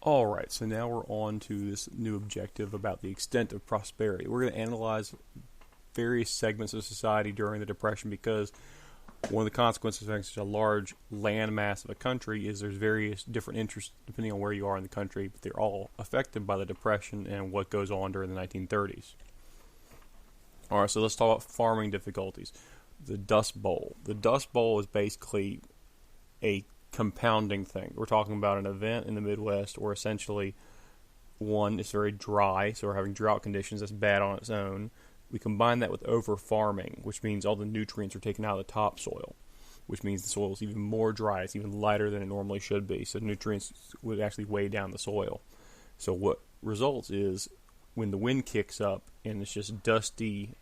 All right, so now we're on to this new objective about the extent of prosperity. We're going to analyze various segments of society during the Depression because one of the consequences of having such a large landmass of a country is there's various different interests depending on where you are in the country, but they're all affected by the Depression and what goes on during the 1930s. All right, so let's talk about farming difficulties. The Dust Bowl. The Dust Bowl is basically a compounding thing. We're talking about an event in the Midwest where essentially, one, it's very dry, so we're having drought conditions. That's bad on its own. We combine that with over farming, which means all the nutrients are taken out of the topsoil, which means the soil is even more dry. It's even lighter than it normally should be. So nutrients would actually weigh down the soil. So what results is when the wind kicks up and it's just dusty,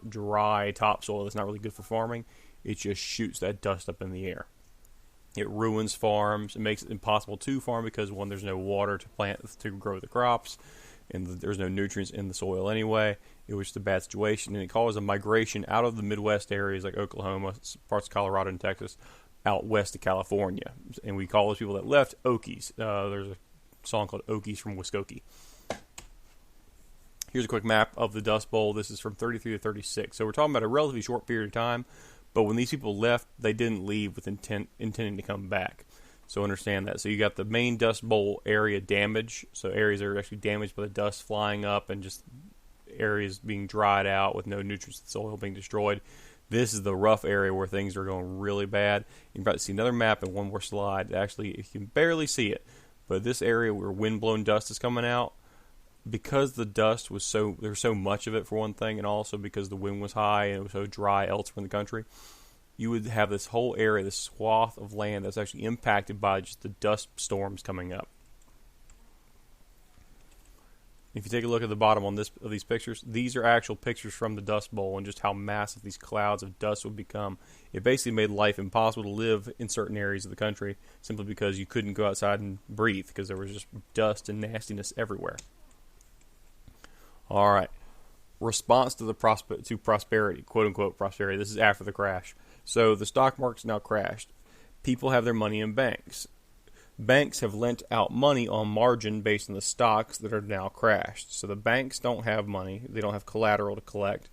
dry topsoil that's not really good for farming, it just shoots that dust up in the air. It ruins farms. It makes it impossible to farm because, one, there's no water to plant to grow the crops, and there's no nutrients in the soil anyway. It was just a bad situation, and it caused a migration out of the Midwest areas like Oklahoma, parts of Colorado and Texas, out west to California. And we call those people that left Okies. There's a song called Okies from Muskogee. Here's a quick map of the Dust Bowl. This is from 33 to 36. So we're talking about a relatively short period of time. But when these people left, they didn't leave with intending to come back. So understand that. So you got the main Dust Bowl area damage. So areas that are actually damaged by the dust flying up and just areas being dried out with no nutrients in the soil being destroyed. This is the rough area where things are going really bad. You're about to see another map and one more slide. Actually, you can barely see it. But this area where wind-blown dust is coming out, because the dust was there was so much of it for one thing, and also because the wind was high and it was so dry elsewhere in the country, you would have this whole area, this swath of land that's actually impacted by just the dust storms coming up. If you take a look at the bottom of these pictures, these are actual pictures from the Dust Bowl and just how massive these clouds of dust would become. It basically made life impossible to live in certain areas of the country simply because you couldn't go outside and breathe because there was just dust and nastiness everywhere. All right. Response to prosperity, quote unquote prosperity. This is after the crash. So the stock market's now crashed. People have their money in banks. Banks have lent out money on margin based on the stocks that are now crashed. So the banks don't have money. They don't have collateral to collect.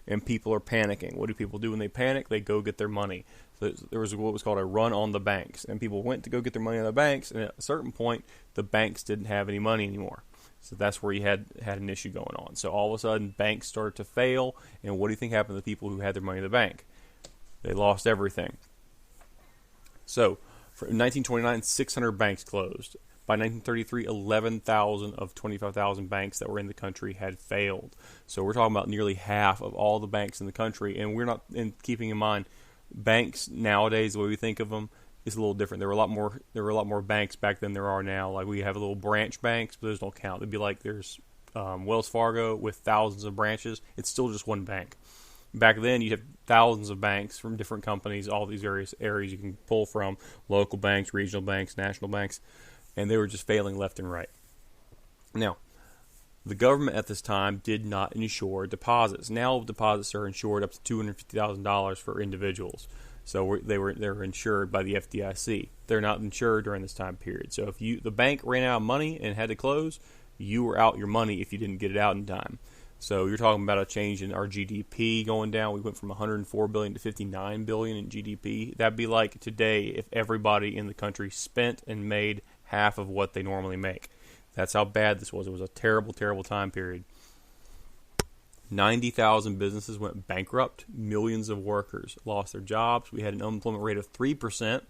And people are panicking. What do people do when they panic? They go get their money. So there was what was called a run on the banks. And people went to go get their money on the banks. And at a certain point, the banks didn't have any money anymore. So that's where you had an issue going on. So all of a sudden, banks started to fail. And what do you think happened to the people who had their money in the bank? They lost everything. So in 1929, 600 banks closed. By 1933, 11,000 of 25,000 banks that were in the country had failed. So we're talking about nearly half of all the banks in the country. And we're not keeping in mind, banks nowadays, the way we think of them, is a little different. There were a lot more banks back then than there are now. Like we have little branch banks, but those don't count. It'd be like there's Wells Fargo with thousands of branches. It's still just one bank. Back then, you'd have thousands of banks from different companies, all these various areas you can pull from, local banks, regional banks, national banks, and they were just failing left and right. Now, the government at this time did not insure deposits. Now deposits are insured up to $250,000 for individuals. So they were insured by the FDIC. They're not insured during this time period. So if the bank ran out of money and had to close, you were out your money if you didn't get it out in time. So you're talking about a change in our GDP going down. We went from 104 billion to 59 billion in GDP. That'd be like today if everybody in the country spent and made half of what they normally make. That's how bad this was. It was a terrible, terrible time period. 90,000 businesses went bankrupt. Millions of workers lost their jobs. We had an unemployment rate of 3%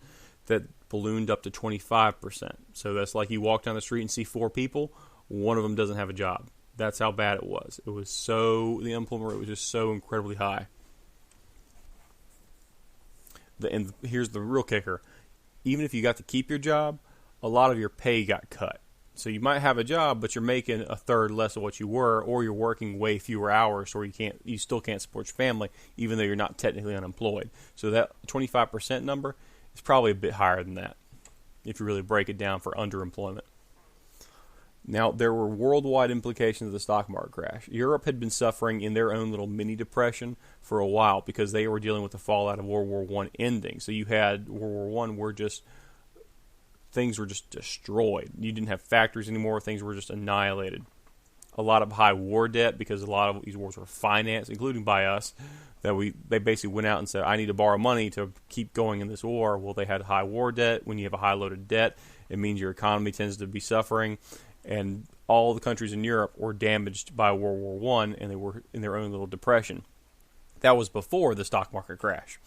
that ballooned up to 25%. So that's like you walk down the street and see 4 people, one of them doesn't have a job. That's how bad it was. The unemployment rate was just so incredibly high. And here's the real kicker. Even if you got to keep your job, a lot of your pay got cut. So you might have a job, but you're making a third less of what you were, or you're working way fewer hours, or you still can't support your family, even though you're not technically unemployed. So that 25% number is probably a bit higher than that, if you really break it down for underemployment. Now, there were worldwide implications of the stock market crash. Europe had been suffering in their own little mini depression for a while because they were dealing with the fallout of World War I ending. So you had World War I where just things were just destroyed. You didn't have factories anymore. Things were just annihilated. A lot of high war debt because a lot of these wars were financed, including by us. They basically went out and said, I need to borrow money to keep going in this war. Well, they had high war debt. When you have a high loaded debt, it means your economy tends to be suffering. And all the countries in Europe were damaged by World War I, and they were in their own little depression. That was before the stock market crash.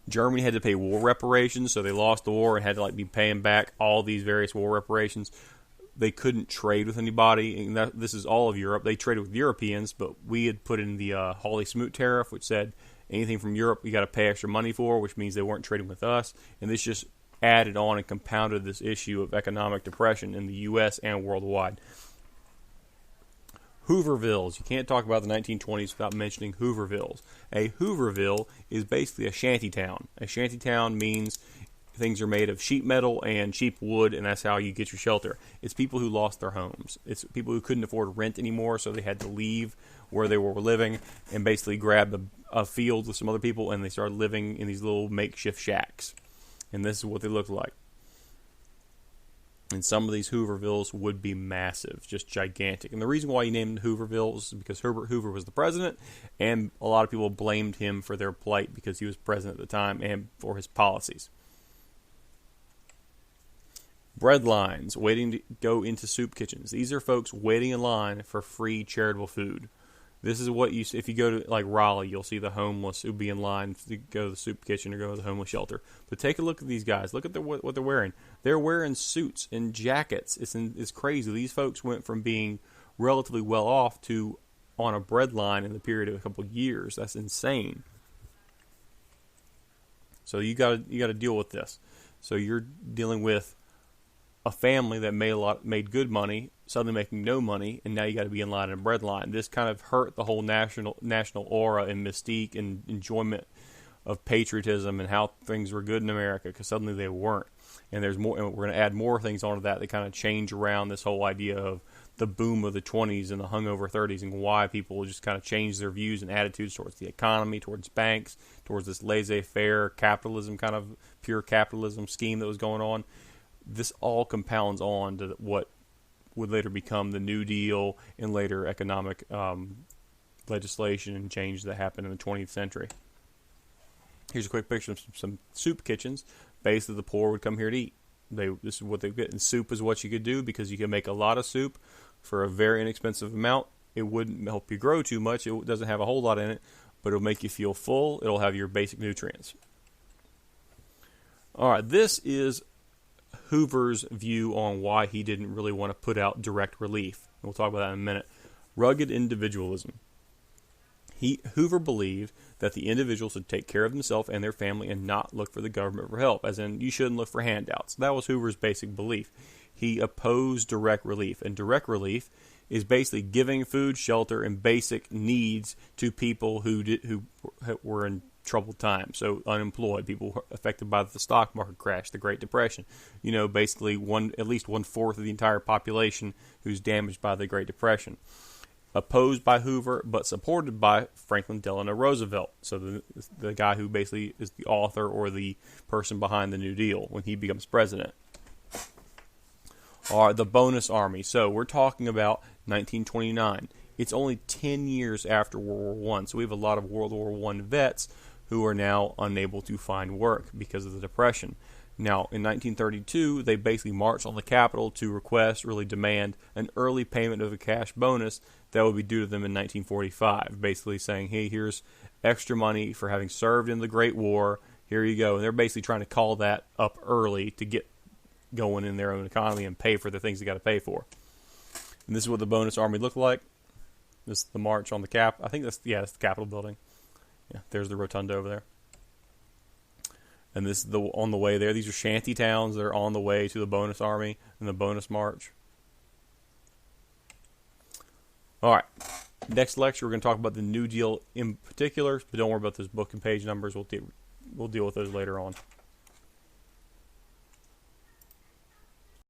Germany had to pay war reparations, so they lost the war and had to be paying back all these various war reparations. They couldn't trade with anybody, and this is all of Europe. They traded with Europeans, but we had put in the Hawley-Smoot tariff, which said anything from Europe you got to pay extra money for, which means they weren't trading with us. And this just added on and compounded this issue of economic depression in the U.S. and worldwide. Hoovervilles. You can't talk about the 1920s without mentioning Hoovervilles. A Hooverville is basically a shanty town. A shanty town means things are made of sheet metal and cheap wood, and that's how you get your shelter. It's people who lost their homes. It's people who couldn't afford rent anymore, so they had to leave where they were living and basically grab a field with some other people, and they started living in these little makeshift shacks. And this is what they looked like. And some of these Hoovervilles would be massive, just gigantic. And the reason why he named Hoovervilles is because Herbert Hoover was the president, and a lot of people blamed him for their plight because he was president at the time and for his policies. Bread lines, waiting to go into soup kitchens. These are folks waiting in line for free charitable food. This is what if you go to Raleigh, you'll see the homeless who be in line to go to the soup kitchen or go to the homeless shelter. But take a look at these guys. Look at what they're wearing. They're wearing suits and jackets. It's crazy. These folks went from being relatively well off to on a bread line in the period of a couple of years. That's insane. So you got to deal with this. So you're dealing with a family that made good money, suddenly making no money, and now you got to be in line in a bread line. This kind of hurt the whole national aura and mystique and enjoyment of patriotism and how things were good in America, because suddenly they weren't. And there's more, and we're going to add more things onto that kind of change around this whole idea of the boom of the 20s and the hungover 30s and why people just kind of change their views and attitudes towards the economy, towards banks, towards this laissez-faire capitalism, kind of pure capitalism scheme that was going on. This all compounds on to what would later become the New Deal and later economic legislation and change that happened in the 20th century. Here's a quick picture of some soup kitchens. Basically, the poor would come here to eat. This is what they get. And soup is what you could do because you can make a lot of soup for a very inexpensive amount. It wouldn't help you grow too much. It doesn't have a whole lot in it, but it'll make you feel full. It'll have your basic nutrients. All right, this is Hoover's view on why he didn't really want to put out direct relief. We'll talk about that in a minute. Rugged individualism. Hoover believed that the individual should take care of themselves and their family and not look for the government for help, as in you shouldn't look for handouts. That was Hoover's basic belief. He opposed direct relief, and direct relief is basically giving food, shelter, and basic needs to people who were in troubled times. So unemployed, people affected by the stock market crash, the Great Depression. Basically at least 1/4 of the entire population who's damaged by the Great Depression. Opposed by Hoover, but supported by Franklin Delano Roosevelt. So the guy who basically is the author or the person behind the New Deal when he becomes president. Or the bonus army. So we're talking about 1929. It's only 10 years after World War I. So we have a lot of World War I vets who are now unable to find work because of the Depression. Now, in 1932, they basically marched on the Capitol to really demand an early payment of a cash bonus that would be due to them in 1945, basically saying, hey, here's extra money for having served in the Great War. Here you go. And they're basically trying to call that up early to get going in their own economy and pay for the things they got to pay for. And this is what the bonus army looked like. This is the march on the Cap. I think that's the Capitol building. Yeah, there's the rotunda over there. And this is on the way there. These are shanty towns that are on the way to the bonus army and the bonus march. All right. Next lecture, we're going to talk about the New Deal in particular, but don't worry about those book and page numbers. We'll deal with those later on.